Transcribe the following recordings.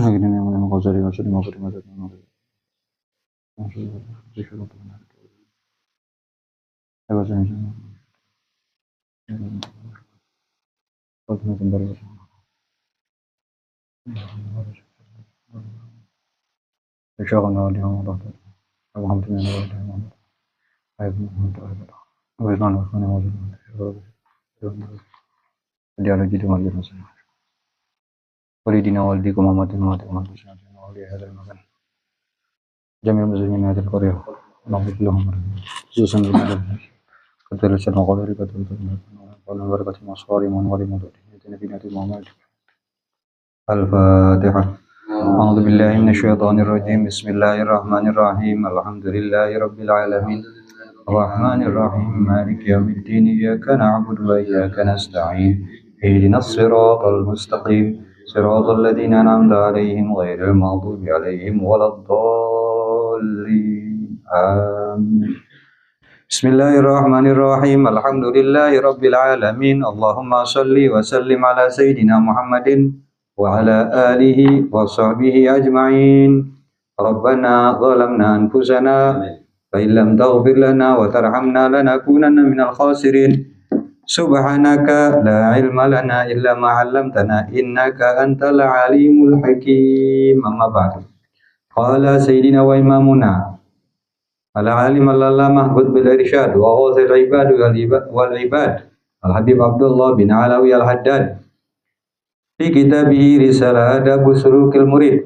Gini nih yang kau cari masuk di masuk di masuk di masuk di masuk dialogi dengan jelas. Walidina walidikum amatin amatin amatin جميع المسلمين هذه القرية نغفر لهم خصوصا كثير الشر وقدر كثير ومن بركة مصاري من ولي نبينا محمد الفاتحة أعوذ بالله من الشيطان الرجيم بسم الله الرحمن الرحيم الحمد لله رب العالمين الرحمن الرحيم مالك يوم الدين إياك نعبد وإياك نستعين اهدنا الصراط المستقيم صراط الذين أنعمت عليهم غير المغضوب عليهم ولا الضالين آمين بسم الله الرحمن الرحيم الحمد لله رب العالمين اللهم صل وسلم على سيدنا محمد وعلى آله وصحبه أجمعين ربنا ظلمنا أنفسنا فإن لم تغفر لنا وترحمنا لنكونن من الخاسرين سبحانك لا علم لنا إلا ما علمتنا إنك أنت العليم الحكيم أما بعد قال سيدنا وإمامنا العالم العلامة قطب الإرشاد وغوث العباد والعباد الحبيب عبد الله بن علوي الحداد في كتابه رسالة آداب سلوك المريد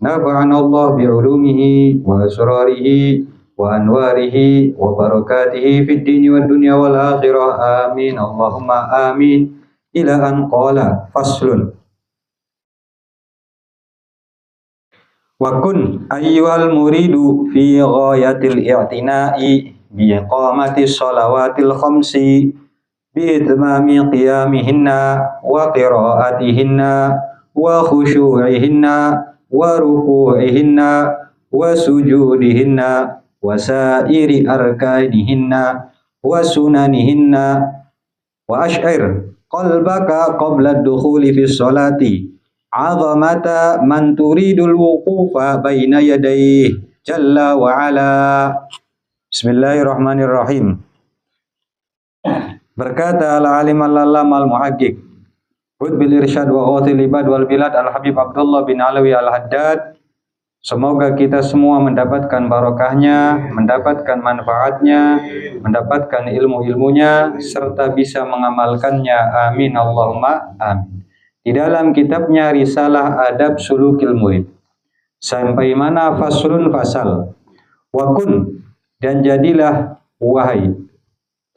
نفعنا الله بعلومه وأسراره وأنواره وبركاته في الدين والدنيا والآخرة آمين اللهم آمين إلى أن قال فصل وكن أيها المريد في غاية الاعتناء بإقامة الصلوات الخمس بإتمام قيامهن وقراءتهن وخشوعهن وركوعهن وسجودهن وسائر أركانهن وسننهن وأشعر قلبك قبل الدخول في الصلاة عظمة من تريد الوقوف بين يديه جل وعلا بسم الله الرحمن الرحيم berkata al-alim al-allam al-muhaqqiq Qutbil Irsyad wa Ghathil Ibad wal Bilad al-Habib Abdullah bin Alawi al-Haddad. Semoga kita semua mendapatkan barokahnya, mendapatkan manfaatnya, mendapatkan ilmu-ilmunya, serta bisa mengamalkannya. Amin Allahumma amin. Di dalam kitabnya Risalah Adab Sulukil Murid, sampai mana faslun fasal. Wakun, dan jadilah wahai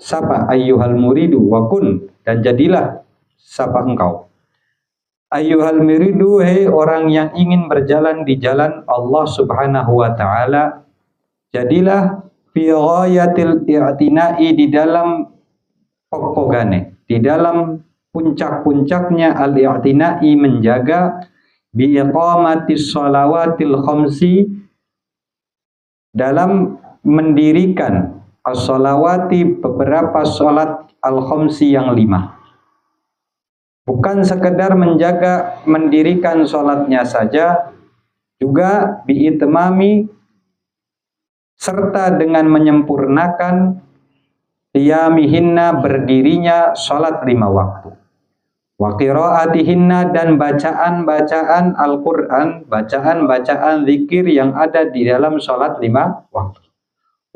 sapa ayyuhal muridu, wakun, dan jadilah sapa engkau. Ayyuhal muridu, hei orang yang ingin berjalan di jalan Allah Subhanahu wa taala, jadilah fi ghayatil i'tina'i, di dalam pokokane, di dalam puncak-puncaknya al-i'tina'i, menjaga bi iqamatis shalawatil khamsi, dalam mendirikan as-shalawati, beberapa salat al-khamsi yang 5. Bukan sekedar menjaga mendirikan sholatnya saja, juga biitmami, serta dengan menyempurnakan qiyamihinna, berdirinya sholat 5 waktu, wa qiraatihinna, dan bacaan-bacaan Al-Quran, bacaan-bacaan zikir yang ada di dalam sholat 5 waktu,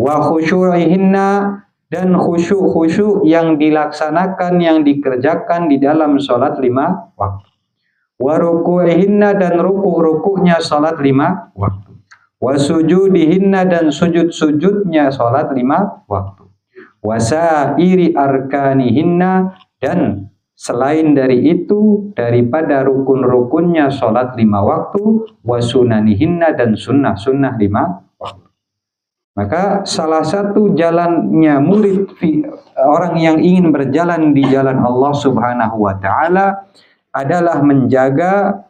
wa khusyu'ihinna, dan khusyuk-khusyuk yang dilaksanakan, yang dikerjakan di dalam sholat 5 waktu. Wa ruku'ihinna, dan ruku'-ruku'nya sholat 5 waktu. Wa sujudihinna, dan sujud-sujudnya sholat 5 waktu. Wa sa'iri arkanihinna, dan selain dari itu, daripada rukun-rukunnya sholat 5 waktu. Wa sunanihinna, dan sunnah-sunnah 5 waktu. Maka salah satu jalannya murid, orang yang ingin berjalan di jalan Allah Subhanahu wa taala, adalah menjaga,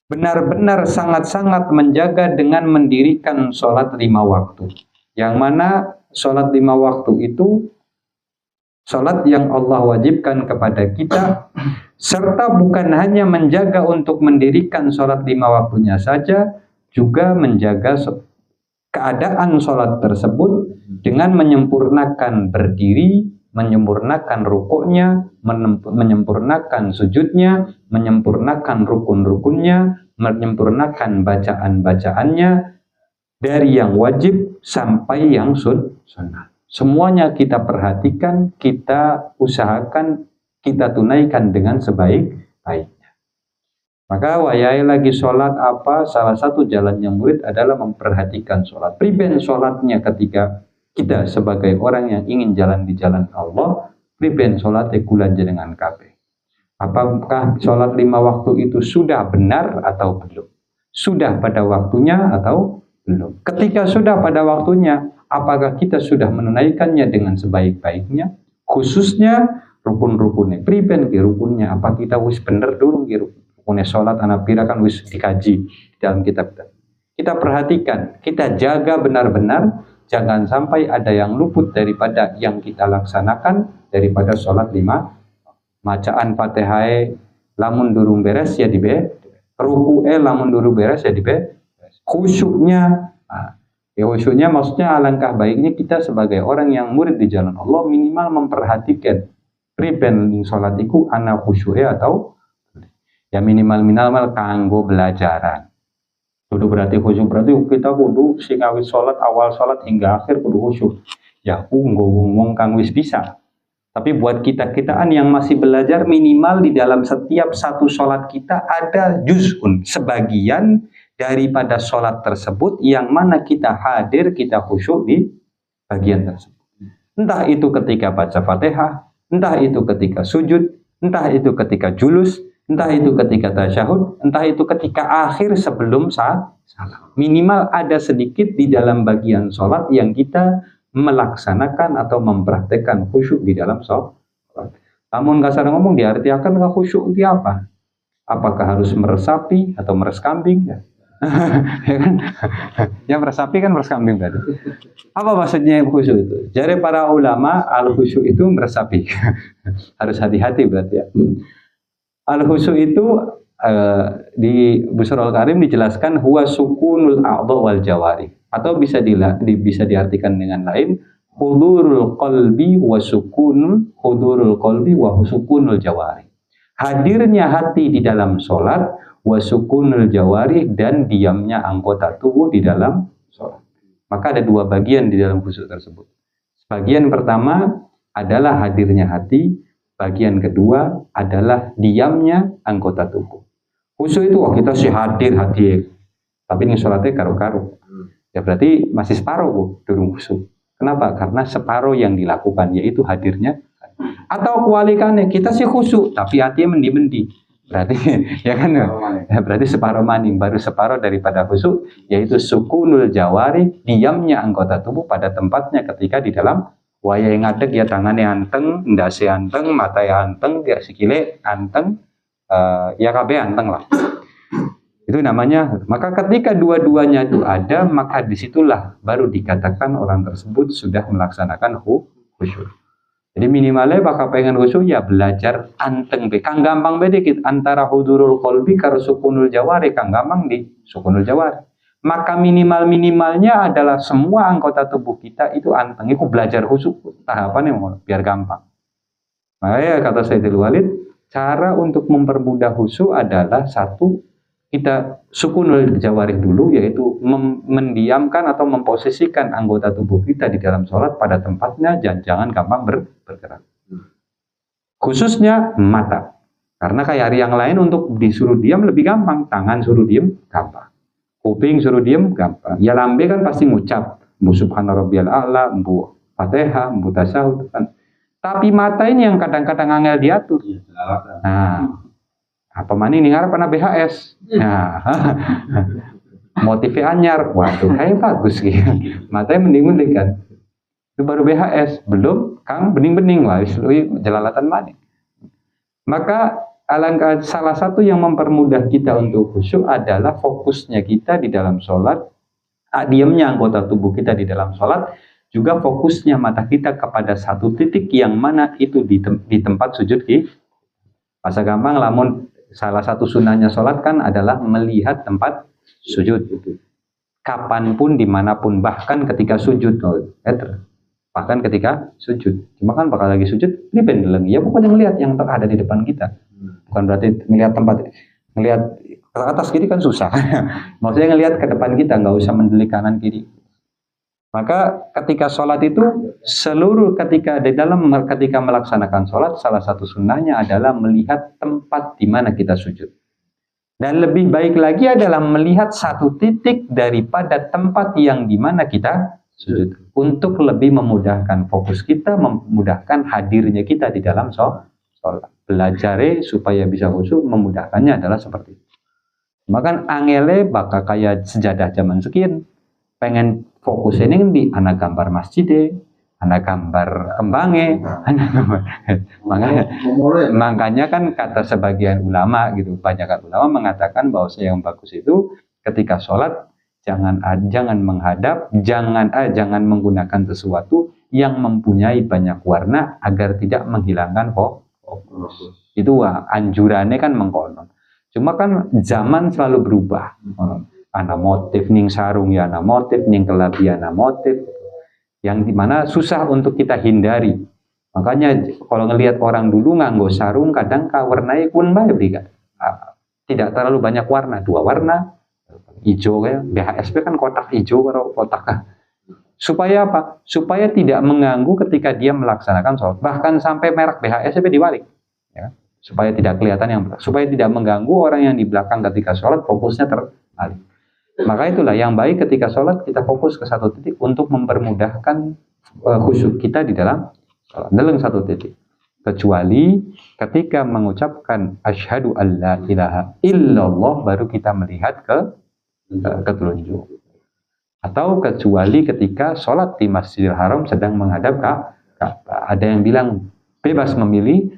benar-benar sangat-sangat menjaga dengan mendirikan sholat 5 waktu. Yang mana sholat 5 waktu itu Sholat yang Allah wajibkan kepada kita, serta bukan hanya menjaga untuk mendirikan sholat 5 waktunya saja, juga menjaga keadaan sholat tersebut dengan menyempurnakan berdiri, menyempurnakan rukuknya, menyempurnakan sujudnya, menyempurnakan rukun-rukunnya, menyempurnakan bacaan-bacaannya, dari yang wajib sampai yang sunnah. Semuanya kita perhatikan, kita usahakan, kita tunaikan dengan sebaik-baiknya. Maka wayai lagi sholat apa, salah satu jalannya murid adalah memperhatikan sholat. Priben sholatnya ketika kita sebagai orang yang ingin jalan di jalan Allah, priben sholatnya kulan jenengan kabeh. Apakah sholat 5 waktu itu sudah benar atau belum? Sudah pada waktunya atau belum? Ketika sudah pada waktunya, apakah kita sudah menunaikannya dengan sebaik-baiknya? Khususnya rukun-rukunnya. Priben ki rukunnya, apa kita wis bener dulu ki rukunnya sholat anak pira kan wis dikaji dalam kitab. Kita perhatikan, kita jaga benar-benar, jangan sampai ada yang luput daripada yang kita laksanakan daripada sholat 5. Bacaan Fatihah lamun durung beres ya dibe, ruku'e lamun durung beres ya dibe. Khusyuknya, ya khusyuknya maksudnya alangkah baiknya kita sebagai orang yang murid di jalan Allah minimal memperhatikan priben sholat iku ana khusyuknya atau ya minimal kanggo belajaran. Kudu berarti khusyuk berarti kita kudu sing awit sholat awal sholat hingga akhir kudu khusyuk. Ya aku ngomong kang wis bisa. Tapi buat kita-kitaan yang masih belajar minimal di dalam setiap satu sholat kita ada juz'un, sebagian daripada sholat tersebut yang mana kita hadir, kita khusyuk di bagian tersebut. Entah itu ketika baca Fatihah, entah itu ketika sujud, entah itu ketika julus, entah itu ketika tasyahud, entah itu ketika akhir sebelum salam. Minimal ada sedikit di dalam bagian sholat yang kita melaksanakan atau mempraktekkan khusyuk di dalam sholat. Namun kasar ngomong diartikan khusyuk itu apa? Apakah harus meresapi atau meres kambing? Ya. Ya kan? Ya meresapi kan meres kambing tadi. Apa maksudnya khusyuk itu? Jadi para ulama al khusyuk itu meresapi. Harus hati-hati berarti ya. Al khusyuk itu di Busrul Karim dijelaskan huwa sukunul a'dha wal jawari, atau bisa diartikan dengan lain hudurul qalbi wa sukunul hudurul qalbi wa sukunul jawari. Hadirnya hati di dalam sholat, wa sukunul jawari, dan diamnya anggota tubuh di dalam sholat. Maka ada dua bagian di dalam khusyuk tersebut. Bagian pertama adalah hadirnya hati, bagian kedua adalah diamnya anggota tubuh. Khusyuk itu kita sih hadir hati, tapi ini sholatnya karu-karu. Ya berarti masih separuh bu, durung khusyuk. Kenapa? Karena separuh yang dilakukan yaitu hadirnya. Atau kewalikannya kita sih khusyuk tapi hatinya mendi-mendi. Berarti ya kan? Ya, berarti separuh maning, baru separuh daripada khusyuk yaitu sukunul jawari, diamnya anggota tubuh pada tempatnya ketika di dalam waya yang ngadeg ya tangannya anteng, ndase anteng, mata anteng, ya sikile anteng, ya kabeh anteng lah. Itu namanya, maka ketika dua-duanya itu ada, maka disitulah baru dikatakan orang tersebut sudah melaksanakan khusyuk. Jadi minimalnya bakal pengen khusyuk ya belajar anteng be. Kang gampang be dikit antara hudurul qalbi karo sukunul jawari, kang gampang di sukunul jawari. Maka minimalnya adalah semua anggota tubuh kita itu anteng. Itu belajar khusyuk tahapannya biar gampang. Makanya kata Sayyidul Walid, cara untuk mempermudah khusyuk adalah satu, kita sukunul jawarih dulu, yaitu mendiamkan atau memposisikan anggota tubuh kita di dalam sholat pada tempatnya, jangan gampang bergerak. Khususnya mata, karena kayak hari yang lain untuk disuruh diam lebih gampang, tangan suruh diam gampang, kuping suruh diam gampang. Ya lambe kan pasti ngucap, mbu subhana rabbiyal a'la, mbu Fatihah, mbu tasyahud kan. Tapi mata ini yang kadang-kadang angel diatur. Nah, apa mana ini ngarep anak BHS. Nah, motifnya anyar. Waduh, kayak bagus gitu. Matanya mending-mending kan. Itu baru BHS, belum Kang bening-bening lah, jelalatan maning. Maka alangkah salah satu yang mempermudah kita untuk khusyuk adalah fokusnya kita di dalam sholat, diamnya anggota tubuh kita di dalam sholat, juga fokusnya mata kita kepada satu titik yang mana itu di tempat sujud kita. Masa gampang, lamun salah satu sunahnya sholat kan adalah melihat tempat sujud. Kapanpun, dimanapun, bahkan ketika sujud. Bahkan ketika sujud. Cuma kan bakal lagi sujud, ini pendeleng. Ya pokoknya ngelihat yang ada di depan kita. Bukan berarti ngelihat tempat, ngelihat ke atas kiri kan susah. Maksudnya ngelihat ke depan kita, nggak usah mendelik kanan kiri. Maka ketika sholat itu seluruh ketika melaksanakan sholat, salah satu sunnahnya adalah melihat tempat di mana kita sujud. Dan lebih baik lagi adalah melihat satu titik daripada tempat yang di mana kita sujud. Untuk lebih memudahkan fokus kita, memudahkan hadirnya kita di dalam sholat. Belajar supaya bisa khusyuk, memudahkannya adalah seperti itu. Maka angele bakal kayak sejadah zaman sekian. Pengen fokus ini di anak gambar masjid, anak gambar kembange, makanya kan kata sebagian ulama gitu, banyak ulama mengatakan bahwa yang bagus itu ketika sholat jangan menghadap, jangan menggunakan sesuatu yang mempunyai banyak warna agar tidak menghilangkan fokus. Itu anjurannya kan mengkonon. Cuma kan zaman selalu berubah. Ana motif ning sarung ya ana motif, ning kelabi ana motif, yang dimana susah untuk kita hindari. Makanya kalau ngelihat orang dulu nganggo sarung kadang warnanya pun baik tidak terlalu banyak warna, 2 warna, hijau ya, BHSP kan kotak hijau atau kotak. Supaya apa? Supaya tidak mengganggu ketika dia melaksanakan sholat. Bahkan sampai merek BHSP diwalik, ya, supaya tidak kelihatan supaya tidak mengganggu orang yang di belakang ketika sholat, fokusnya teralih. Maka itulah yang baik ketika sholat kita fokus ke satu titik untuk mempermudahkan khusyuk kita di dalam sholat, dalam satu titik. Kecuali ketika mengucapkan asyhadu alla ilaha illallah baru kita melihat ke telunjuk. Atau kecuali ketika sholat di Masjidil Haram sedang menghadap Ka'bah. Ada yang bilang bebas memilih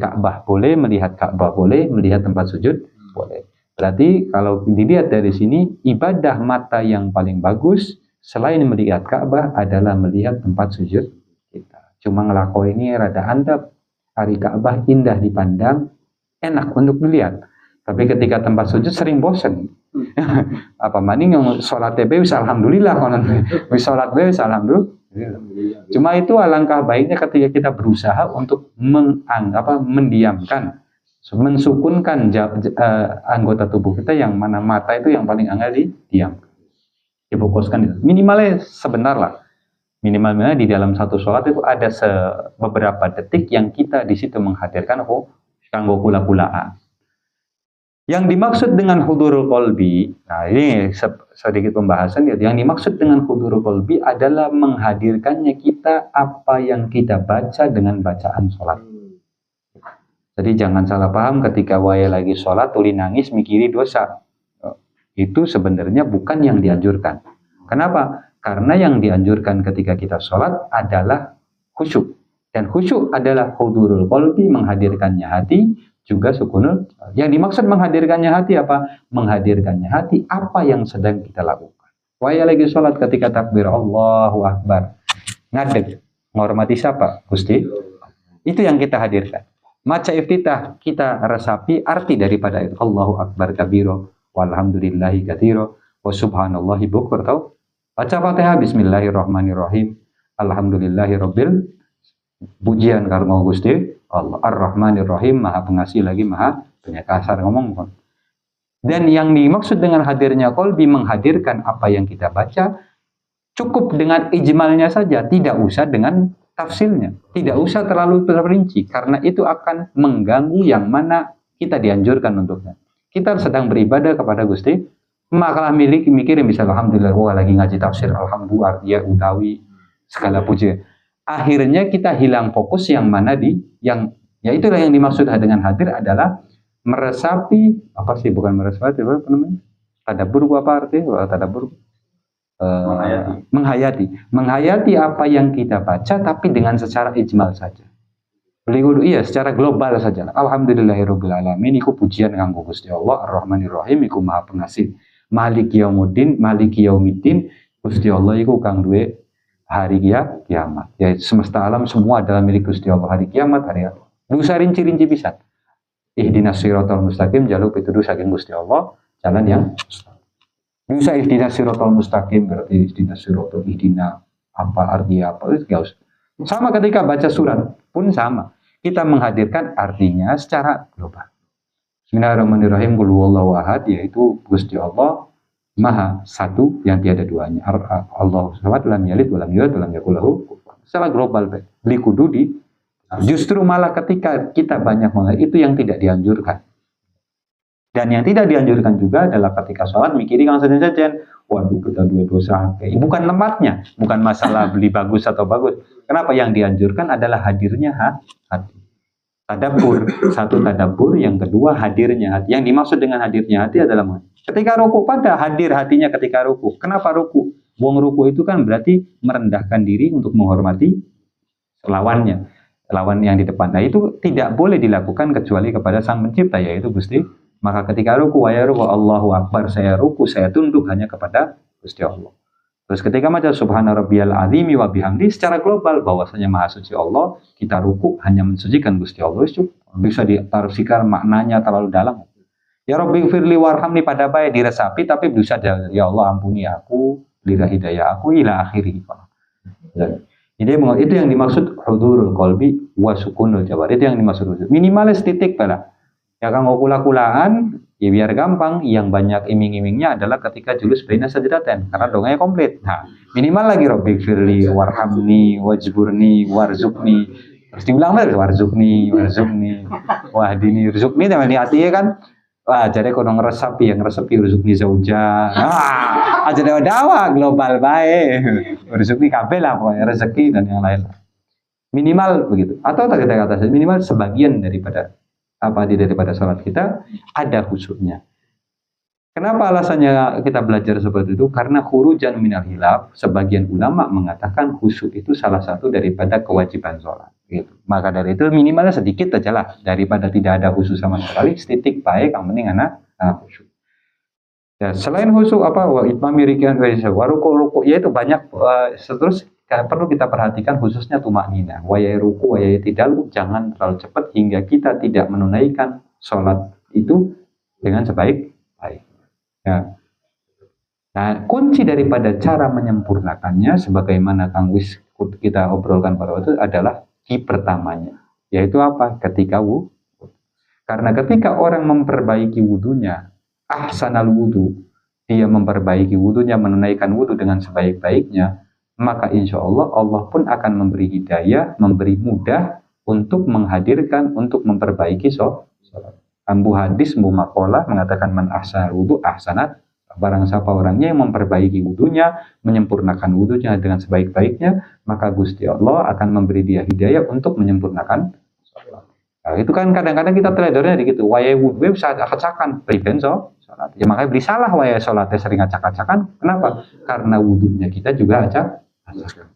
Ka'bah boleh, melihat Ka'bah boleh, melihat tempat sujud boleh. Berarti kalau dilihat dari sini, ibadah mata yang paling bagus selain melihat Ka'bah adalah melihat tempat sujud kita. Cuma ngelako ini rada andap, hari Ka'bah indah dipandang, enak untuk dilihat. Tapi ketika tempat sujud sering bosen. Apa maning yang sholat TB wis alhamdulillah, wis sholat wis alhamdulillah. Cuma itu alangkah baiknya ketika kita berusaha untuk mendiamkan, mensukunkan anggota tubuh kita yang mana mata itu yang paling angel diam, difokuskan itu. Minimalnya sebentar lah, minimalnya di dalam satu sholat itu ada beberapa detik yang kita di situ menghadirkan kanggo kula-kulaan. Yang dimaksud dengan hudurul qalbi, nah ini sedikit pembahasan ya. Yang dimaksud dengan hudurul qalbi adalah menghadirkannya kita apa yang kita baca dengan bacaan sholat. Jadi jangan salah paham ketika waya lagi sholat, tuli nangis, mikiri dosa. Itu sebenarnya bukan yang dianjurkan. Kenapa? Karena yang dianjurkan ketika kita sholat adalah khusyuk. Dan khusyuk adalah hudurul qalbi, menghadirkannya hati, juga sukunul. Yang dimaksud menghadirkannya hati apa? Menghadirkannya hati apa yang sedang kita lakukan. Waya lagi sholat ketika takbir Allahu Akbar, ngadeg, menghormati siapa? Gusti. Itu yang kita hadirkan. Maca iftitah kita resapi arti daripada itu. Allahu Akbar kabiro, walhamdulillahi katsiro, wa subhanallahi bukur. Tahu? Baca Fatihah bismillahirrahmanirrahim. Alhamdulillahi rabbil, pujian karena Gusti Allah Ar-Rahmanir-Rahim, Maha Pengasih lagi Maha Penyayang. Ngomong. Dan yang dimaksud dengan hadirnya qalbi, menghadirkan apa yang kita baca, cukup dengan ijmalnya saja, tidak usah dengan tafsirnya, tidak usah terlalu terperinci, karena itu akan mengganggu yang mana kita dianjurkan untuknya. Kita sedang beribadah kepada Gusti, makalah mikirin bisa alhamdulillah, wah lagi ngaji tafsir, alhamdulillah, ya utawi segala puji. Akhirnya kita hilang fokus yang mana ya itulah yang dimaksud dengan hadir adalah meresapi, apa sih, bukan meresapi, apa namanya? Tadabbur apa artinya? Tadabbur. Menghayati apa yang kita baca, tapi dengan secara ijmal saja. Beliau iya secara global saja. Alhamdulillahirabbil alamin, iku pujian kanggo Gusti Allah Ar-Rahmanir-Rahim, iku Maha Pengasih. Maliki Yaumiddin, Gusti Allah iku kang duwe hari kiamat. Ya semesta alam semua adalah milik Gusti Allah. Hari kiamat, hari apa? Dosa rinci-rinci bisa. Ihdinas siratal mustaqim, jaluk pituduh saking Gusti Allah, jalan yang dosa ihdinas siratal mustaqim berarti ihdinas siratal ihdina apa artinya apa itu enggak usah. Sama ketika baca surat pun sama. Kita menghadirkan artinya secara global. Bismillahirrahmanirrahim. Qul huwallahu ahad, yaitu Gusti Allah Maha satu yang tiada duanya. Allah samad lam yalid wa lam yulad wa lam yakul lahu kufuwan. Secara global beli kudu di justru malah ketika kita banyak mengenai itu yang tidak dianjurkan. Dan yang tidak dianjurkan juga adalah ketika sholat mikiri kang sajen-sajen. Waduh kita dua dosa. Bukan tempatnya, bukan masalah beli bagus atau bagus. Kenapa? Yang dianjurkan adalah hadirnya hati. Tadabbur, satu tadabbur, yang kedua hadirnya hati. Yang dimaksud dengan hadirnya hati adalah ketika ruku, pada hadir hatinya ketika ruku. Kenapa ruku? Buang ruku itu kan berarti merendahkan diri untuk menghormati lawannya, lawan yang di depan. Nah itu tidak boleh dilakukan kecuali kepada Sang Pencipta, yaitu Gusti. Maka ketika ruku, wa ya ruku, Allahu Akbar, saya ruku, saya tunduk hanya kepada Gusti Allah. Terus ketika maca subhana rabbiyal azimi wa bihamdi, secara global bahwasanya maha suci Allah, kita ruku hanya mensucikan Gusti Allah. Bisa ditaruhkan maknanya terlalu dalam. Ya Rabbi firli warhamni, pada baik diresapi tapi bisa ya Allah ampuni aku, berilah hidayah aku ila akhiri. Jadi itu yang dimaksud hudurul qalbi wa sukunul jawar. Itu yang dimaksud minimalis titik pada. Ya kan kula-kulaan ya biar gampang. Yang banyak iming-imingnya adalah ketika julus baina sajdatain karena donganya komplit. Nah, minimal lagi Rabbi firli warhamni wajburni warzukni. Terus diulang lagi warzukni wahdini rizukni teman hati ya kan. Wah, jadi kono ngresapi rezeki zauja. Ah, aja dawa global baik. Rezeki kabeh lah pokoknya rezeki dan yang lain. Minimal begitu. Atau tak kita kata minimal sebagian daripada salat kita ada khusyuknya. Kenapa alasannya kita belajar seperti itu? Karena khurujan minal hilaf, sebagian ulama mengatakan khusyuk itu salah satu daripada kewajiban sholat. Gitu. Maka dari itu minimalnya sedikit aja lah, daripada tidak ada khusyuk sama sekali, setitik baik, yang penting anak khusyuk. Ya, selain khusyuk wa itmami rikian wa ruku, yaitu banyak terus perlu kita perhatikan khususnya tumaknina. Wa ya ruku wa ya tidal, jangan terlalu cepat hingga kita tidak menunaikan sholat itu dengan sebaik-baik. Ya. Nah, kunci daripada cara menyempurnakannya sebagaimana Kang Wis kita obrolkan pada waktu itu adalah di pertamanya, yaitu apa? Ketika wudu. Karena ketika orang memperbaiki wudunya, ahsanal wudu, dia memperbaiki wudunya, menunaikan wudu dengan sebaik-baiknya, maka insya Allah Allah pun akan memberi hidayah, memberi mudah untuk menghadirkan, untuk memperbaiki sholat. Ambu hadis, ambu maqalah mengatakan man ahsanal wudu ahsanat, barang siapa orangnya yang memperbaiki wudunya, menyempurnakan wudunya dengan sebaik-baiknya, maka Gusti Allah akan memberi dia hidayah untuk menyempurnakan sholat. Nah, itu kan kadang-kadang kita teledornya gitu, waya wudu bisa acak-acakan, berikan sholat. Ya makanya beli salah waya sholatnya sering acak-acakan. Kenapa? Karena wudunya kita juga acak-acakan.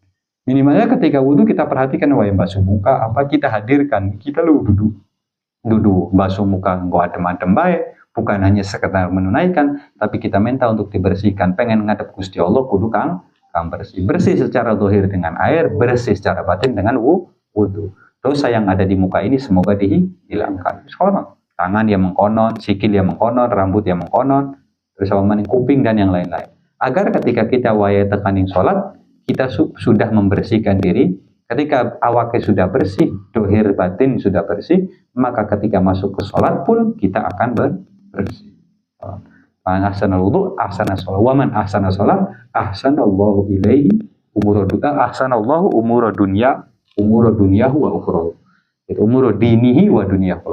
Minimalnya ketika wudu kita perhatikan waya basuh muka, apa kita hadirkan, kita lu duduk basuh muka nggak adem-adem baik. Bukan hanya sekedar menunaikan, tapi kita minta untuk dibersihkan. Pengen ngadep Gusti Allah, kudu kang bersih. Bersih secara zahir dengan air, bersih secara batin dengan wudu. Dosa yang ada di muka ini semoga dihilangkan. Soalnya tangan yang mengkonon, sikil yang mengkonon, rambut yang mengkonon, terus kuping dan yang lain-lain. Agar ketika kita waya tekaning sholat, kita sudah membersihkan diri. Ketika awaknya sudah bersih, dohir batin sudah bersih, maka ketika masuk ke sholat pun kita akan bersih. Man ahsanal wudu ahsana sholat, wa man ahsana sholat ahsanallahu ilaihi ahsanallahu umura dunyahu wa ukhrahu. Itu umura dinihi wa dunyahu.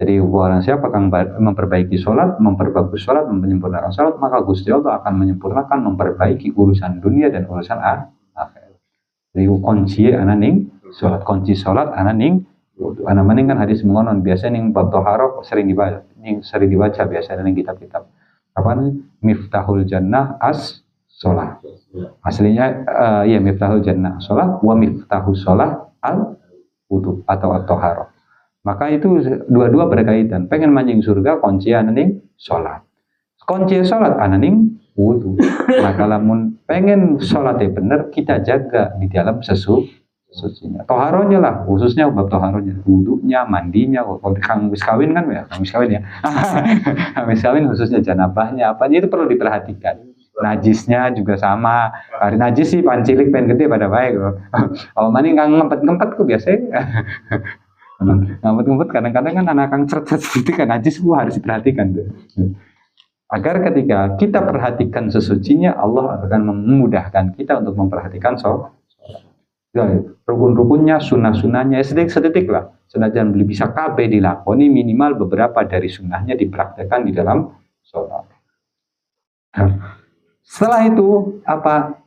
Jadi orang siapa yang memperbaiki sholat, memperbagus sholat, menyempurnakan sholat, maka Gusti Allah akan menyempurnakan, memperbaiki urusan dunia dan urusan akhirat. Jadi kunci ananing sholat, kunci sholat ananing ana maning kan hadis mengonon biasanya ning bab taharah sering dibaca biasanya ning kitab-kitab apa nih miftahul jannah as sholat aslinya ya miftahul jannah sholat wa miftahus sholat al wudu atau at-taharah. Maka itu dua-dua berkaitan. Pengen manjing surga kunci ananing sholat. Kunci salat ananing wudu. Maka lamun pengen salatnya bener, kita jaga di dalam sesucinya. Toharonya lah, khususnya bab toharonya, wudunya, mandinya. Kalau kang wis kawin kan ya, kang wis kawin ya. Kang wis kawin khususnya janabahnya, apanya itu perlu diperhatikan. Najisnya juga sama. Hari najis sih pancilik pengen gede pada baik. Kalau maning kang ngempet-ngempet ku biasanya. Ngempet-ngempet kadang-kadang kan anak kang ceret gitu kan najis ku harus diperhatikan tuh. Agar ketika kita perhatikan sesucinya, Allah akan memudahkan kita untuk memperhatikan rukun-rukunnya, sunnah-sunnahnya, sedetik-sedetik lah. Senajan beli bisa KB dilakoni, minimal beberapa dari sunnahnya dipraktekkan di dalam sholat. Setelah itu apa?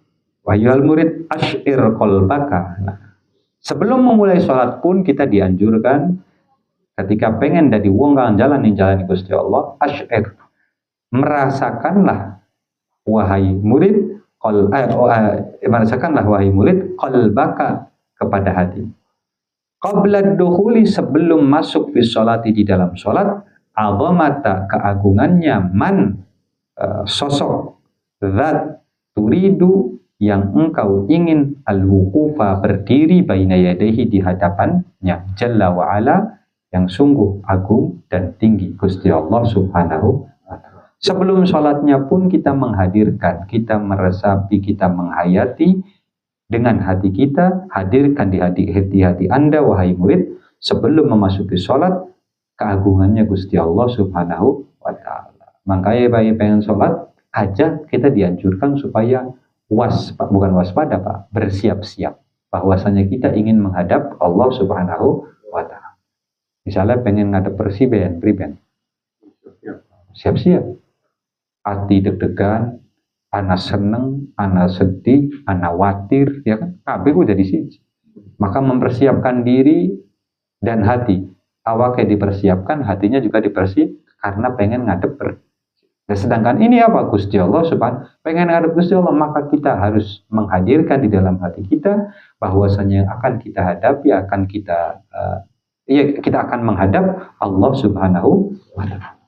Wahyul murid asyir qalbaka. Nah, sebelum memulai sholat pun kita dianjurkan ketika pengen dari wong kang jalan Gusti Allah, asyir, merasakanlah wahai murid, merasakanlah wahai murid qalbaka, kepada hati. Qabla dukhuli, sebelum masuk fi sholati, di dalam sholat, azamata, keagungannya, man, sosok, zat, turidu, yang engkau ingin, al-wuqufa, berdiri, baina yadaihi, di hadapannya, jalla wa ala, yang sungguh agung dan tinggi Gusti Allah subhanahu wa ta'ala. Sebelum sholatnya pun kita menghadirkan, kita meresapi, kita menghayati dengan hati kita. Hadirkan di hati Anda wahai murid, sebelum memasuki sholat, keagungannya Gusti Allah subhanahu wa ta'ala. Makanya bayi pengen sholat aja kita dianjurkan supaya bukan waspada Pak, bersiap-siap bahwasanya kita ingin menghadap Allah subhanahu wa ta'ala. Misalnya pengen ngadep presiden, siap-siap. Hati deg-degan, ana seneng, ana sedih, ana watir, ya kan? Kabeh udah di sini. Maka mempersiapkan diri dan hati. Awaknya dipersiapkan, hatinya juga dipersiapkan karena pengen ngadep. Dan sedangkan ini apa? Gusti Allah subhanahu, pengen ngadep Gusti Allah, maka kita harus menghadirkan di dalam hati kita bahwasanya yang akan kita hadapi, kita akan menghadap Allah subhanahu wa ta'ala.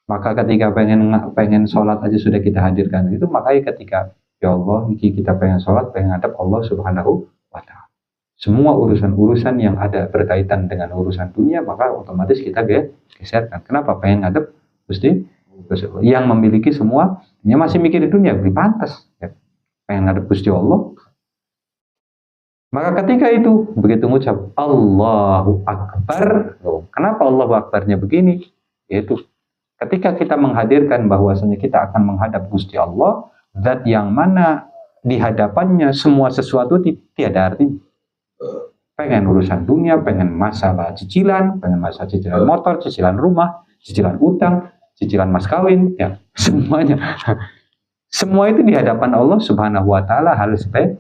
Maka ketika pengen sholat aja sudah kita hadirkan itu, makanya ketika ya Allah kita pengen sholat, pengen ngadep Allah subhanahu wa ta'ala, semua urusan-urusan yang ada berkaitan dengan urusan dunia maka otomatis kita geserkan. Kenapa? Pengen ngadep Gusti yang memiliki semua, dia masih mikir di dunia, beri pantas ya. Pengen ngadep Gusti Allah. Maka ketika itu begitu mengucap Allahu Akbar. Kenapa Allahu Akbarnya begini? Yaitu ketika kita menghadirkan bahwasanya kita akan menghadap Gusti Allah, zat yang mana di hadapannya semua sesuatu tiada artinya. Pengen urusan dunia, pengen masalah cicilan, pengen masalah cicilan motor, cicilan rumah, cicilan utang, cicilan mas kawin, ya semuanya. Semua itu di hadapan Allah subhanahu wa ta'ala, hal sepele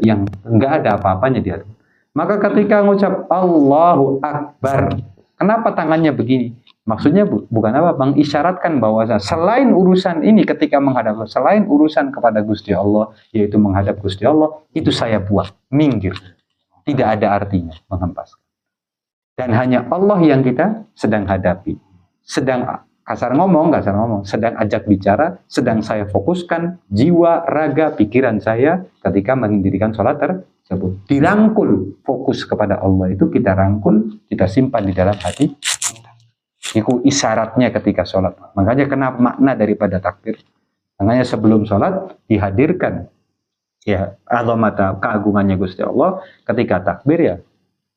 yang enggak ada apa-apanya di hadapan. Maka ketika mengucap Allahu Akbar, kenapa tangannya begini? Maksudnya bukan apa, mengisyaratkan bahwa selain urusan ini ketika menghadap Allah, selain urusan kepada Gusti Allah, yaitu menghadap Gusti Allah, itu saya buat, minggir. Tidak ada artinya menghempaskan. Dan hanya Allah yang kita sedang hadapi. Sedang kasar ngomong, sedang ajak bicara, sedang saya fokuskan jiwa, raga, pikiran saya ketika mendirikan sholat tersebut. Dirangkul, fokus kepada Allah itu kita rangkul, kita simpan di dalam hati. Itu isyaratnya ketika sholat. Makanya kenapa makna daripada takbir. Makanya sebelum sholat dihadirkan ya azamata, keagungannya Gusti Allah. Ketika takbir ya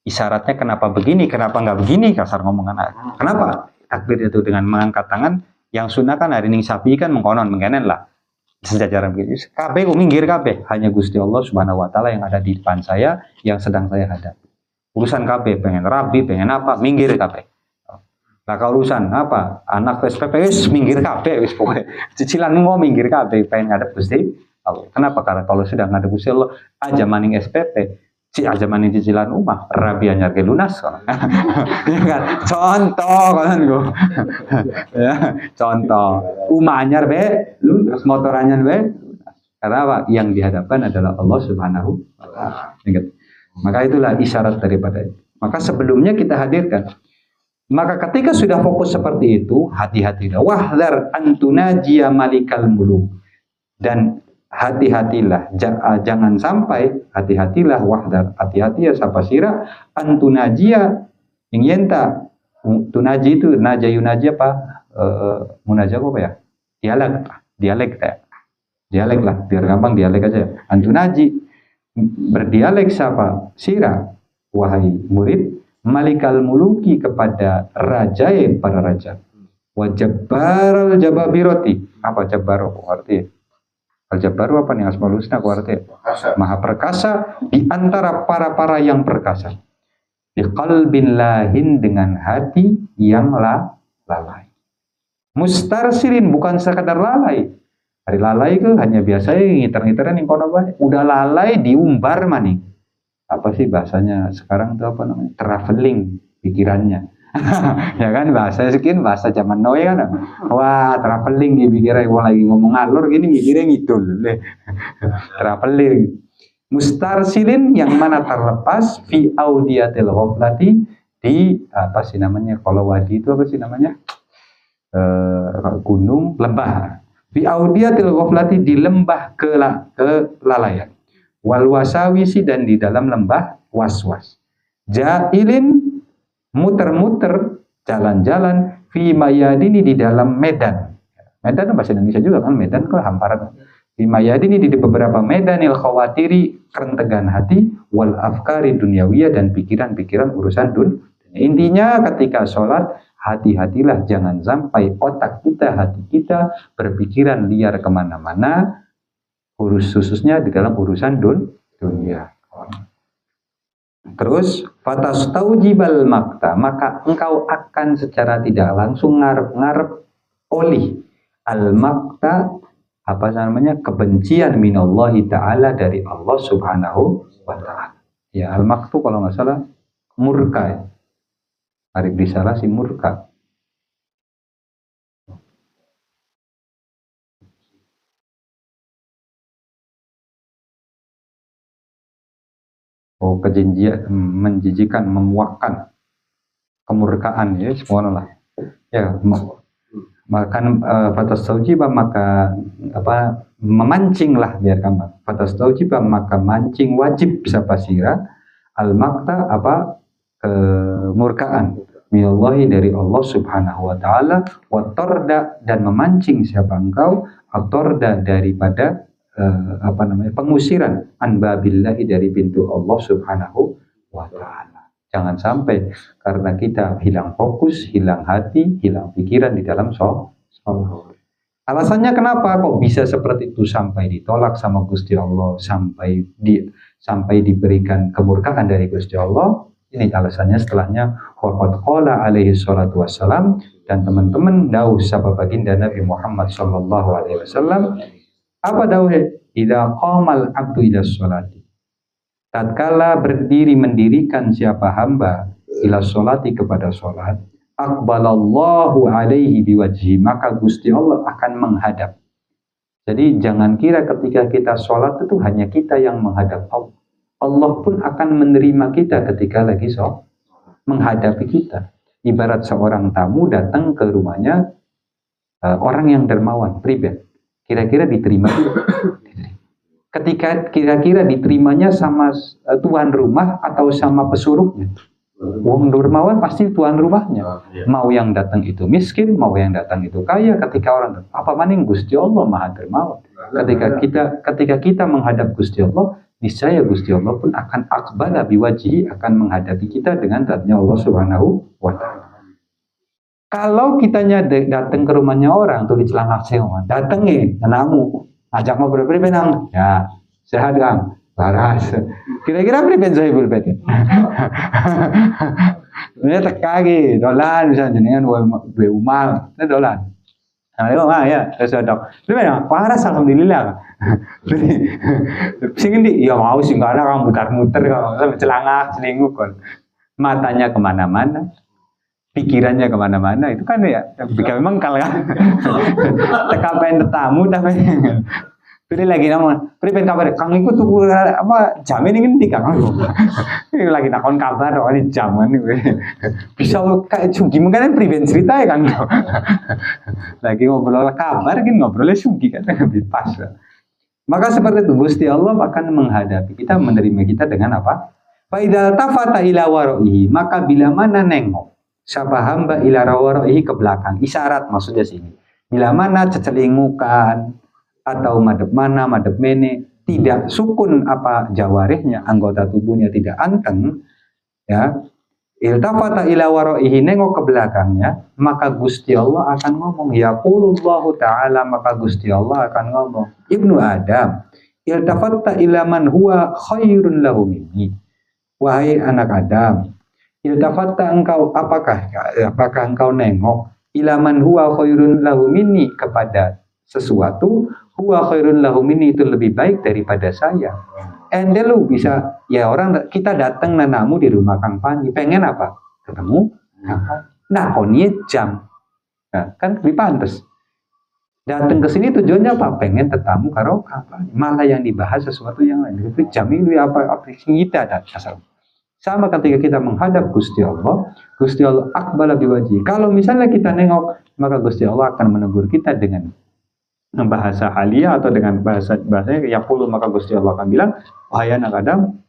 isyaratnya kenapa begini, kenapa nggak begini, kasar ngomongan. Kenapa? Takbir itu dengan mengangkat tangan, yang sunnah kan hari ini sapi kan mengkonon mengkenen lah sejajaran begitu. Kabeh minggir kabeh, hanya Gusti Allah subhanahu wa ta'ala yang ada di depan saya, yang sedang saya hadapi. Urusan kabeh, pengen rabi, pengen apa, minggir kabeh. Nah kalau urusan apa, anak SPP wis minggir kabeh, wis pokoknya cicilan mau minggir kabeh, pengen ngadep Gusti Allah. Kenapa? Karena kalau sudah ngadep Gusti Allah aja maning SPP, aja maning cicilan rumah, rabi anyar ke lunas. Ya kan? Contoh kan gue. Ya, contoh. Rumah anyar be lunas, motor anyar be. Karena apa? Yang dihadapkan adalah Allah Subhanahu wa ta'ala. Maka itulah isyarat daripada itu. Maka sebelumnya kita hadirkan Maka ketika sudah fokus seperti itu, hati-hatilah. Wahdar antunajiya malikal muluk. Dan hati-hatilah, jangan sampai, hati-hatilah, wahdar, hati-hati ya sapasira, antunajiya, ingin tak, tunaji itu, naja yunaji apa? Munajah apa ya? Dialek lah, biar gampang dialek aja. Antunaji, berdialek siapa? Sira, wahai murid, malikal muluki kepada raja para raja. Wajabbar jababiroti. Apa jabbar artinya? Al-Jabbaru apa nih Asmaul Husna artinya? Maha perkasa di antara para yang perkasa. Bi qalbin lahin dengan hati yang lalai. Mustarsilin bukan sekadar lalai. Hari lalai ke hanya biasa ngiter-ngiteran yang kono bae. Udah lalai diumbar maning. Apa sih bahasanya sekarang itu apa namanya? Traveling pikirannya. Ya kan bahasa sekian bahasa zaman now ya kan. Wah, traveling di pikiran lagi ngomong ngalor gini mikirnya ngidul. Traveling. Mustarsilin yang mana terlepas fi audiyatil ghaflati di apa sih namanya? Kalau wadi itu apa sih namanya? Gunung, lembah. Fi audiyatil ghaflati di lembah kelalaian. Wal wasawisi dan di dalam lembah waswas. Jailin muter-muter jalan-jalan fi mayadini di dalam medan. Medan bahasa Indonesia juga kan, medan ke hamparan. Fi mayadini di beberapa medanil khawatiri kerentegan hati wal afkari dunyawiyah dan pikiran-pikiran urusan dunia. Intinya ketika sholat hati-hatilah jangan sampai otak kita, hati kita berpikiran liar kemana-mana, khususnya di dalam urusan dunia. Terus fatastaujibal makta, maka engkau akan secara tidak langsung ngarep-ngarep oleh al makta, apa namanya, kebencian minallahi ta'ala dari Allah subhanahu wa ta'ala. Ya, al maktu kalau nggak salah murka ya. Arif disalah si murka. Oh, kejenjian, menjijikan, memuakkan, kemurkaan ya, semua lah. Ya, makan fatastaujibah maka apa memancinglah biar gampang. Fatastaujibah maka mancing wajib siapa sira al makta apa kemurkaan minallahi dari Allah subhanahu wa ta'ala wa torda dan memancing siapa engkau atorda daripada apa namanya pengusiran anbabillahi dari pintu Allah subhanahu wa ta'ala. Jangan sampai karena kita hilang fokus, hilang hati, hilang pikiran di dalam sholat. Alasannya kenapa kok bisa seperti itu, sampai ditolak sama Gusti Allah, sampai diberikan kemurkaan dari Gusti Allah. Ini alasannya setelahnya waqad qala alaihi salatu wassalam, dan teman-teman dawuh sahabat baginda Nabi Muhammad sallallahu alaihi wasallam. Apa dawuhnya? Idza qamal abdu ila sholati, tatkala berdiri mendirikan siapa hamba ila sholati kepada sholat, aqbalallahu alaihi biwajhi, maka Gusti Allah akan menghadap. Jadi jangan kira ketika kita sholat itu hanya kita yang menghadap Allah. Allah pun akan menerima kita ketika lagi sholat, menghadapi kita. Ibarat seorang tamu datang ke rumahnya orang yang dermawan, pribadi. Kira-kira diterima tidak? Ketika kira-kira diterimanya sama tuan rumah atau sama pesuruhnya. Wong dermawan pasti tuan rumahnya. Mau yang datang itu miskin, mau yang datang itu kaya. Ketika orang apa maning Gusti Allah maha dermawan. Ketika kita menghadap Gusti Allah, niscaya Gusti Allah pun akan aqbala biwajhi, akan menghadapi kita dengan zatnya Allah Subhanahu wa ta'ala. Kalau kitanya datang ke rumahnya orang tuh dicelangak semua, datengin anakmu, ajak ngobrol benang, ya sehat Kang, laras. Kira-kira priben saya berbeda. Ini tekagi, dolan misalnya dengan dua umar, ini dolan. Nah, ya, saya dok. Priben, waras alhamdulillah. Sing di, ya mau sih nggak ada orang muter-muter, kalau celangak, selingkuh kon. Matanya kemana-mana. Pikirannya kemana-mana, itu kan ya, jika memang kalau tekapan tetamu, tapi Jadi lagi nama, pripen kabar, kang iku tuku apa jamin ini ngendi kang? Lagi nakon kabar, oh ini jaman ini. Bisa kayak sugi mungkin pripen cerita ya kang. Lagi ngobrol kabar, kan ngobrolnya sugi kan lebih pas. Maka seperti itu Gusti Allah akan menghadapi kita, menerima kita dengan apa? Fa idza tafata ila wara'ihi, maka bila mana nengok siapa hamba ila wara'ihi ke belakang, isyarat maksudnya sini. Bila mana cecelingukan atau madep mana, madep mene, tidak sukun apa jawarihnya, anggota tubuhnya tidak anteng, ya, iltafata ila wara'ihi, nengok ke belakangnya, maka Gusti Allah akan ngomong, yaqulullahu ta'ala, maka Gusti Allah akan ngomong, Ibnu Adam, iltafata ila man huwa khairun lahu minni, wahai anak Adam, iltafata engkau, apakah engkau nengok ila man huwa khairun lahu minni, kepada sesuatu huwa khairun lahu minni, itu lebih baik daripada saya. Ende lu bisa, ya orang kita datang nanamu di rumah Kang Pani, pengen apa? Ketemu Kang Pani. Nah, konie jam. Nah, kan lebih pantas. Datang ke sini tujuannya apa? Pengen tetamu karo Kang Pani. Malah yang dibahas sesuatu yang lain. Itu jam ini apa kita ada asal. Sama ketika kita menghadap Gusti Allah aqbala biwajhi. Kalau misalnya kita nengok, maka Gusti Allah akan menegur kita dengan bahasa halia atau dengan bahasanya yang puluh, maka Gusti Allah akan bilang, wahai anak Adam,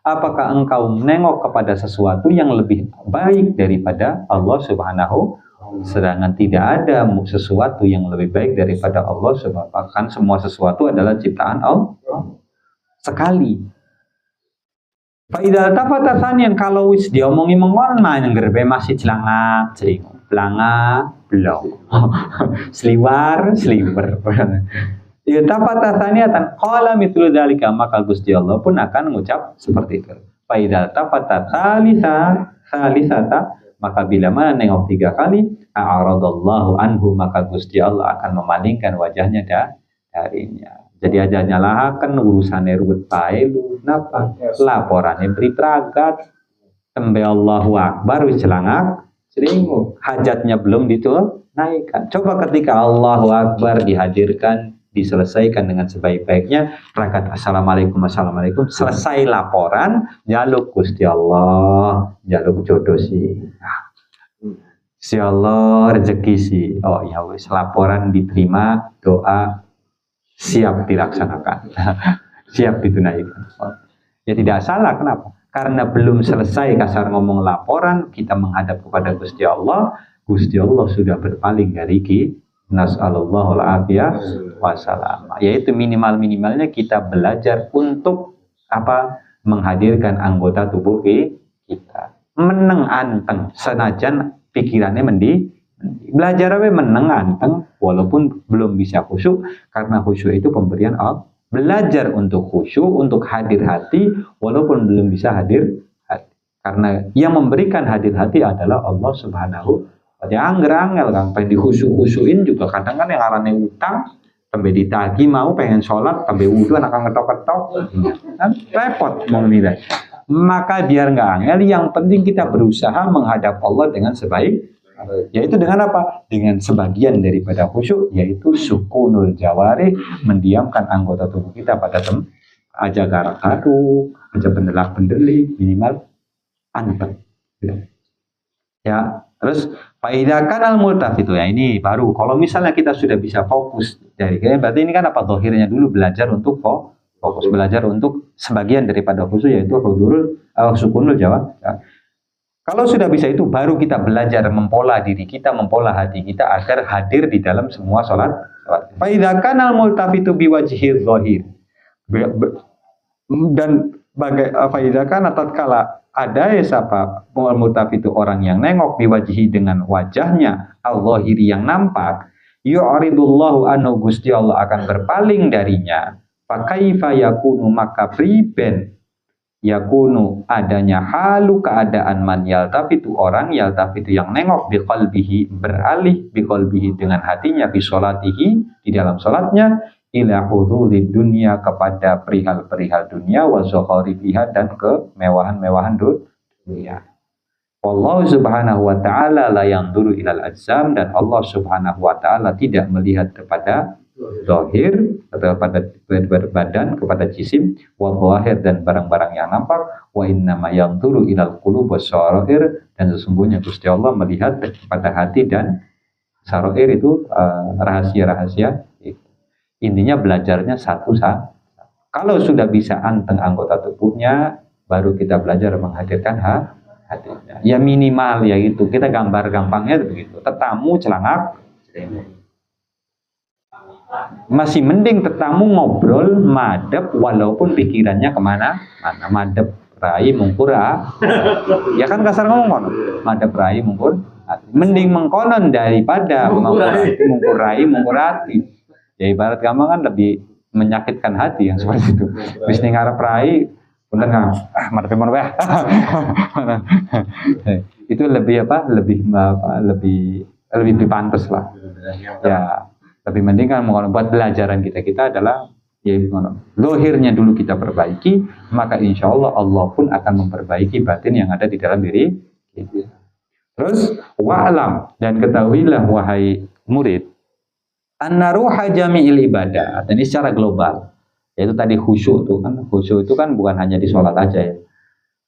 apakah engkau menengok kepada sesuatu yang lebih baik daripada Allah Subhanahu? Sedangkan tidak ada sesuatu yang lebih baik daripada Allah Subhanahu. Bahkan semua sesuatu adalah ciptaan Allah sekali. Faidah tafata sanian, kalau wis diomongi mengon main ngerbe masih celanga celing. Pelanga, belum. Seliwar. Ya tafata saniatan qala mithlu dzalika, maka Gusti Allah pun akan mengucap seperti itu. Fa idza tafata salisata, maka bila mana nengok 3 kali, a'radallahu anhu, maka Gusti Allah akan memalingkan wajahnya darinya. Jadi aja nyalahaken urusannya ruwet bae lu napa? Laporannya beri pragat. Tembe Allahu Akbar wis celangak seringu, hajatnya belum ditunaikan. Coba ketika Allahu Akbar dihadirkan, diselesaikan dengan sebaik-baiknya, rakaat assalamualaikum, selesai laporan, jaluk Gusti Allah, jaluk jodoh sih. Si Allah rezeki sih. Oh ya wis, laporan diterima, doa siap dilaksanakan. Siap ditunaikan. Ya tidak salah, kenapa? Karena belum selesai kasar ngomong laporan, kita menghadap kepada Gusti Allah sudah berpaling dari nas'allallahu al-afiyah wassalam. Yaitu minimalnya kita belajar untuk apa? Menghadirkan anggota tubuh kita. Meneng anteng, senajan pikirannya belajar meneng anteng, walaupun belum bisa khusyuk, karena khusyuk itu pemberian Allah. Belajar untuk khusyuk, untuk hadir hati, walaupun belum bisa hadir hati. Karena yang memberikan hadir hati adalah Allah Subhanahu wa ta'ala. Angger-angel Kang, pengen dikhusyuk-khusyuin juga kadang kan yang arane utang, sampai ditagi mau pengen sholat, sampai wudu anak ngetok-ketok, kan repot mau nilai. Maka biar nggak angel, yang penting kita berusaha menghadap Allah dengan sebaik, yaitu dengan apa? Dengan sebagian daripada khusyuk, yaitu sukunul jawarih, mendiamkan anggota tubuh kita pada aja garak-garuk, aja bendelak-bendelik, minimal anteng. Ya, terus faidakan al-multaf itu ya, ini baru kalau misalnya kita sudah bisa fokus dari berarti ini kan apa? Zahirnya dulu belajar untuk fokus, belajar untuk sebagian daripada khusyuk, yaitu sukunul jawarih. Ya. Kalau sudah bisa itu, baru kita belajar mempola diri kita, mempola hati kita agar hadir di dalam semua sholat. Faidah kanal multafitu biwajhil zahir. Dan faidah kana tatkala ada siapa multafitu, orang yang nengok biwajhi dengan wajahnya al-zahiri yang nampak, yu'ridullahu anhu, Gusti Allah akan berpaling darinya. Fakaifa yakunu, maka priben yakunu adanya halu keadaan man yaltafitu, orang yaltafitu yang nengok biqalbihi, beralih biqalbihi dengan hatinya, bisolatihi di dalam solatnya, ila hudhuri dunia, kepada perihal-perihal dunia, wa zukharifiha, dan kemewahan-mewahan dunia. Wallahu subhanahu wa ta'ala la yanzuru ilal ajsam, dan Allah subhanahu wa ta'ala tidak melihat kepada zahir atau pada badan, kepada jisim, wa zahir dan barang-barang yang nampak, wa innama yanzuru ilal qulub wasyarair, dan sesungguhnya Gusti Allah melihat pada hati dan sarair itu rahasia-rahasia. Intinya belajarnya satu-satu. Kalau sudah bisa anteng anggota tubuhnya, baru kita belajar menghadirkan hatinya. Ya minimal ya itu. Kita gambar gampangnya begitu. Tetamu celangap, masih mending tetamu ngobrol madep walaupun pikirannya kemana mana. Madep rai mungkur ya kan kasar ngomong kono. Madep rai mungkur hati. Mending mengkonon daripada mungkur rai mungkur hati. Ya ibarat gampang kan lebih menyakitkan hati yang seperti itu. Wis ning arep rai punten Kang. Madep mon wae. Itu lebih lebih pantas lah. Ya, lebih mending kan buat pelajaran kita adalah ya lohirnya dulu kita perbaiki, maka insya Allah Allah pun akan memperbaiki batin yang ada di dalam diri kita. Terus wa'lam, dan ketahuilah wahai murid, anna ruha jami'il ibadah, dan ini secara global, yaitu tadi khusyuk itu kan, khusyuk itu kan bukan hanya di sholat aja ya.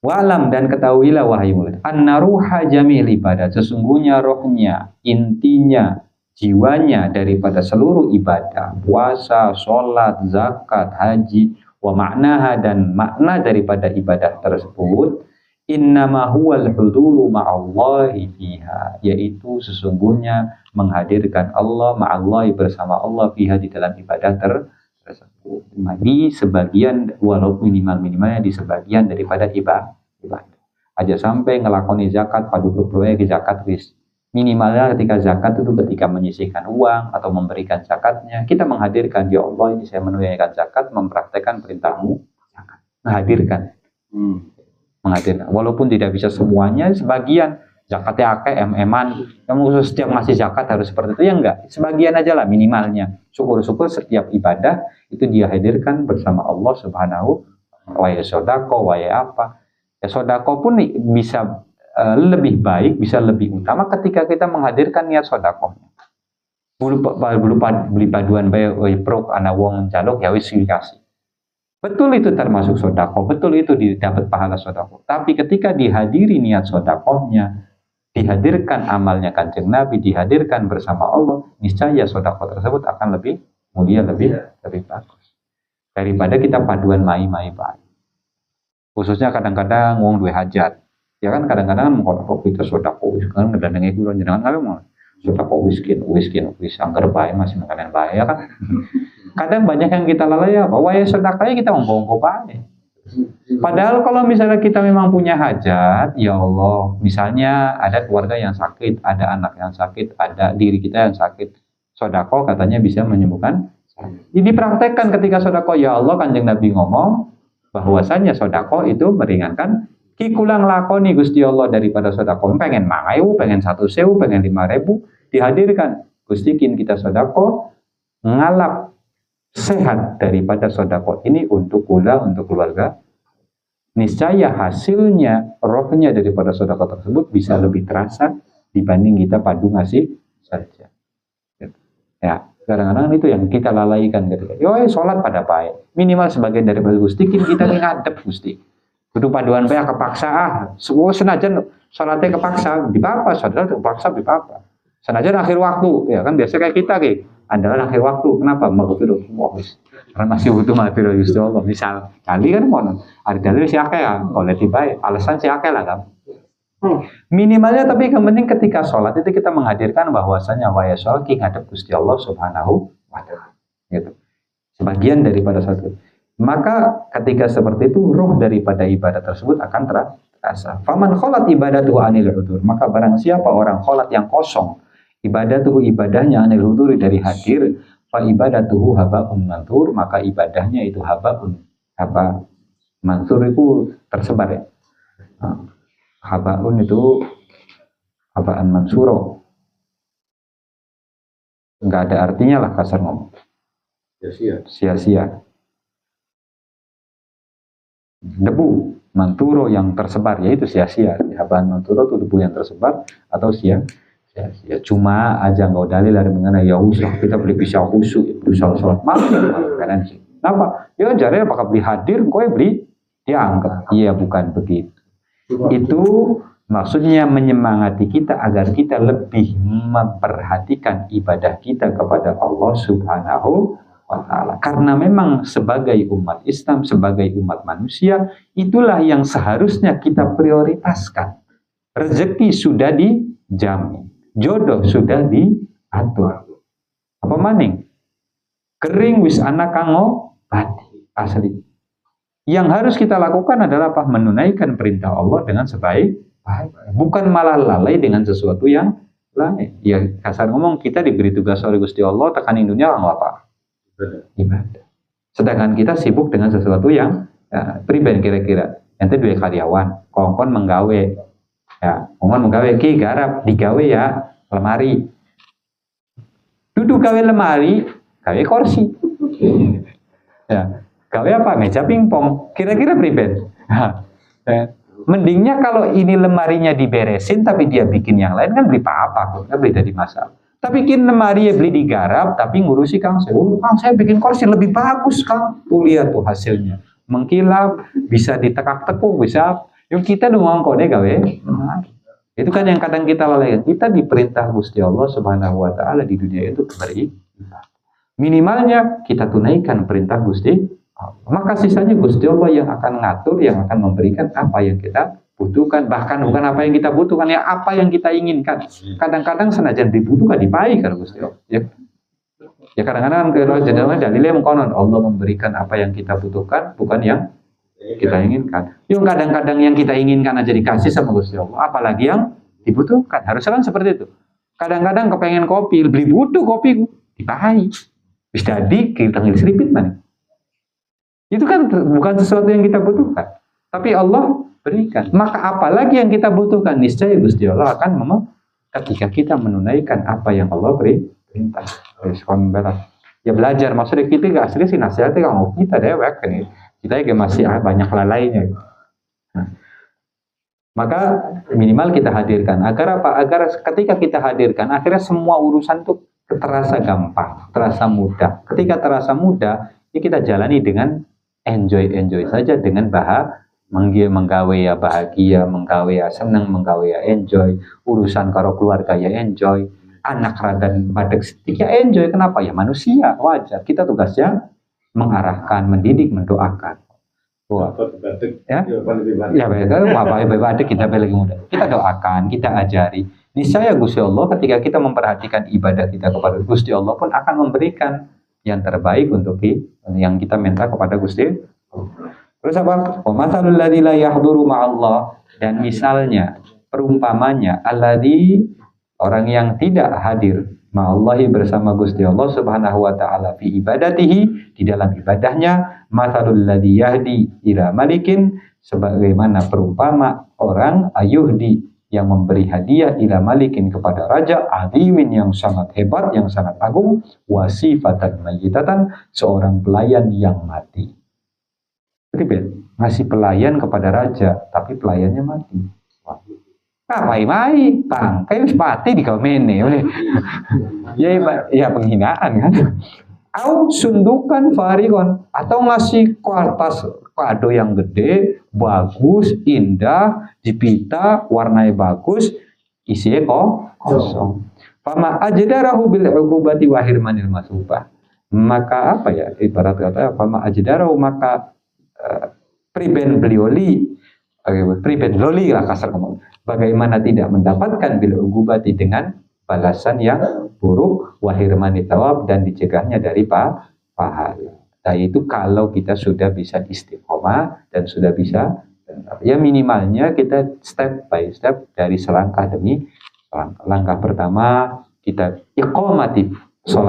Wa'lam, dan ketahuilah wahai murid, anna ruha jami'il ibadah, sesungguhnya rohnya, intinya, jiwanya daripada seluruh ibadah, puasa, sholat, zakat, haji, wa maknaha, dan makna daripada ibadah tersebut, innama huwal huduru ma'allahi fiha, yaitu sesungguhnya menghadirkan Allah ma'allahi, bersama Allah fiha, di dalam ibadah tersebut. Di sebagian, walau minimalnya di sebagian daripada ibadah. Aja sampai ngelakoni zakat, padu proyek zakat wis. Minimalnya ketika zakat itu ketika menyisihkan uang atau memberikan zakatnya, kita menghadirkan, ya Allah ini saya menunaikan zakat, mempraktekkan perintahmu zakat. Menghadirkan. Walaupun tidak bisa semuanya, sebagian zakatnya akeh eman, kamu setiap ngasih zakat harus seperti itu ya enggak, sebagian aja lah minimalnya. Syukur-syukur setiap ibadah itu dia hadirkan bersama Allah Subhanahu wa ta'ala. Sodako, apa. Ya sodako pun bisa lebih baik, bisa lebih utama ketika kita menghadirkan niat sodakohnya. Beli paduan bae pro ana wong jaluk ya wis kasih. Betul itu termasuk sodakoh, betul itu didapat pahala sodakoh. Tapi ketika dihadiri niat sodakohnya, dihadirkan amalnya Kanjeng Nabi, dihadirkan bersama Allah, niscaya sodakoh tersebut akan lebih mulia, lebih bagus daripada kita paduan mai-mai baik. Khususnya kadang-kadang wong duwe hajat. Ya kan kadang-kadang kalau kita sodako kan ngedandengi kula jenengan kali mau sodako wis angker bae masih makanan bae ya kan. Kadang banyak yang kita lalai apa wae sedekahnya kita ngomong bae. Padahal kalau misalnya kita memang punya hajat, ya Allah, misalnya ada keluarga yang sakit, ada anak yang sakit, ada diri kita yang sakit, sodako katanya bisa menyembuhkan. Jadi praktekkan ketika sodako, ya Allah, Kanjeng Nabi ngomong bahwasanya sodako itu meringankan. Ki kulang lakoni Gusti Allah daripada sodako, pengen 5.000, pengen 1.000, pengen 5.000, dihadirkan Gusti kin kita sodako, ngalap sehat daripada sodako ini untuk kula, untuk keluarga. Niscaya hasilnya, rohnya daripada sodako tersebut bisa lebih terasa dibanding kita padu ngasih saja. Ya, kadang-kadang itu yang kita lalaikan gitu. Yo, sholat pada baik, minimal sebagian daripada Gusti kin kita ngadep Gusti. Kudu paduan bae kepaksa semua senajan salatnya kepaksa di apa saudara kepaksa di apa senajan akhir waktu ya kan biasa kayak kita andalan akhir waktu kenapa maghfirah wis karena masih butuh maghfirah Gusti Allah misal kali kan mono ada dalil si akeh ya oleh tibae alasan si akeh lah kan minimalnya tapi yang penting ketika sholat itu kita menghadirkan bahwasanya wa yasol ki ngadep Gusti Allah Subhanahu wa ta'ala gitu sebagian daripada satu. Maka ketika seperti itu roh daripada ibadah tersebut akan terasa. Faman kholat ibadatuhu anil hudur, maka barang siapa orang kholat yang kosong ibadatuhu ibadahnya anil hudur dari hadir, fa ibadatuhu habaun mansur, maka ibadahnya itu haba mansur itu tersebar ya. Habaun itu habaan mansuro, enggak ada artinya lah kasar ngomong. Sia-sia. Debu manturo yang tersebar yaitu sia-sia. Habaan manturo itu debu yang tersebar atau sia-sia. Ya cuma aja nggak dalil dari mengenai ya usah kita beli pisau khusyuk berusaha sholat malam kan sih. Kenapa? Ya jari apakah beli hadir, gue beli diangkat. Iya bukan begitu. Itu maksudnya menyemangati kita agar kita lebih memperhatikan ibadah kita kepada Allah Subhanahu wa Ta'ala. Karena memang sebagai umat Islam, sebagai umat manusia, itulah yang seharusnya kita prioritaskan. Rezeki sudah dijamin, jodoh sudah diatur. Apa maning? Kering wis anak kango pati asli. Yang harus kita lakukan adalah apa? Menunaikan perintah Allah dengan sebaik-baik. Bukan malah lalai dengan sesuatu yang lain. Ya kasar ngomong, kita diberi tugas oleh Gusti Allah, tekanin dunia apa? Ibadah. Sedangkan kita sibuk dengan sesuatu yang pribadi kira-kira. Ente dua karyawan, kongkon menggawe. Ya, kongkon menggawe ki garap digawe ya lemari. Duduk gawe lemari, gawe kursi. Ya, gawe apa? Meja pingpong. Kira-kira pribadi. Mendingnya kalau ini lemarinya diberesin tapi dia bikin yang lain kan beli apa-apa, kan beli dari masalah. Tapi bikin lemari ya beli digarap tapi ngurusi Kang saya. Kang saya bikin kursi lebih bagus Kang. Tuh lihat tuh hasilnya. Mengkilap, bisa ditekak-tekuk, bisa. Yuk kita doang kode gawe. Itu kan yang kadang kita lalaikan. Kita diperintah Gusti Allah Subhanahu wa Ta'ala di dunia itu beribadah. Minimalnya kita tunaikan perintah Gusti Allah. Maka sisanya Gusti Allah yang akan ngatur, yang akan memberikan apa yang kita butuhkan. Bahkan bukan apa yang kita butuhkan, ya apa yang kita inginkan. Kadang-kadang senajan dibutuhkan dipakai kan Gusti Allah. Ya kadang-kadang kalau dalilnya mengkonon Allah memberikan apa yang kita butuhkan, bukan yang kita inginkan. Yang kadang-kadang yang kita inginkan aja dikasih sama Gusti Allah, apalagi yang dibutuhkan. Harusnya kan seperti itu. Kadang-kadang kepengen kopi, beli butuh kopi, dipakai. Bisa jadi kita ngil seripit mana? Itu kan bukan sesuatu yang kita butuhkan, tapi Allah berikan. Maka apalagi yang kita butuhkan, niscaya Gusti Allah akan ketika kita menunaikan apa yang Allah perintah. Ya belajar, maksudnya kita gak asli sih nasihatnya kalau kita dewek kan. Kita juga masih banyak lalainya. Nah, maka minimal kita hadirkan. Agar apa? Agar ketika kita hadirkan, akhirnya semua urusan itu terasa gampang, terasa mudah. Ketika terasa mudah, ya kita jalani dengan enjoy saja, dengan menggawe ya bahagia, menggawe ya senang, menggawe ya enjoy. Urusan karo keluarga ya enjoy. Anak radan badek sedikit ya enjoy. Kenapa? Ya manusia, wajar. Kita tugasnya mengarahkan, mendidik, mendoakan. Wah, ya, baik kita lagi muda. Kita doakan, kita ajari. Niscaya Gusti Allah ketika kita memperhatikan ibadah kita kepada Gusti Allah pun akan memberikan yang terbaik untuk yang kita minta kepada Gusti. Terus apa? Wa matsalul ladzi la yahduru ma'allah, dan misalnya perumpamanya alladzi, orang yang tidak hadir ma'allahi, bersama Gusti Allah Subhanahu wa Ta'ala fi ibadatihi, di dalam ibadahnya. Matsalul ladzi yahdi ila malikin, sebagaimana perumpama orang ayuhdi yang memberi hadiah ila malikin kepada raja azimin yang sangat hebat, yang sangat agung, wasifatan mayyitatan, seorang pelayan yang mati. Jadi ngasih pelayan kepada raja tapi pelayannya mati. Mai bangkai mati di kamene. Ya penghinaan kan. Au sundukan farikon, atau ngasih kertas kado yang gede, bagus, indah, dipita, warnanya bagus, isinya kosong. Fama ajdarahu bil uqubati wa hirmanil masubah. Maka apa ya, ibarat kata fama ajdarahu, maka priben belioli, priben loli lah kasar ngomong. Bagaimana tidak mendapatkan bil uqubati, dengan balasan yang buruk, wahirmani tawab, dan dicegahnya dari pahala. Nah itu kalau kita sudah bisa istiqomah dan sudah bisa, ya minimalnya kita step by step dari selangkah demi selangkah. Langkah pertama kita iqamatif sholat.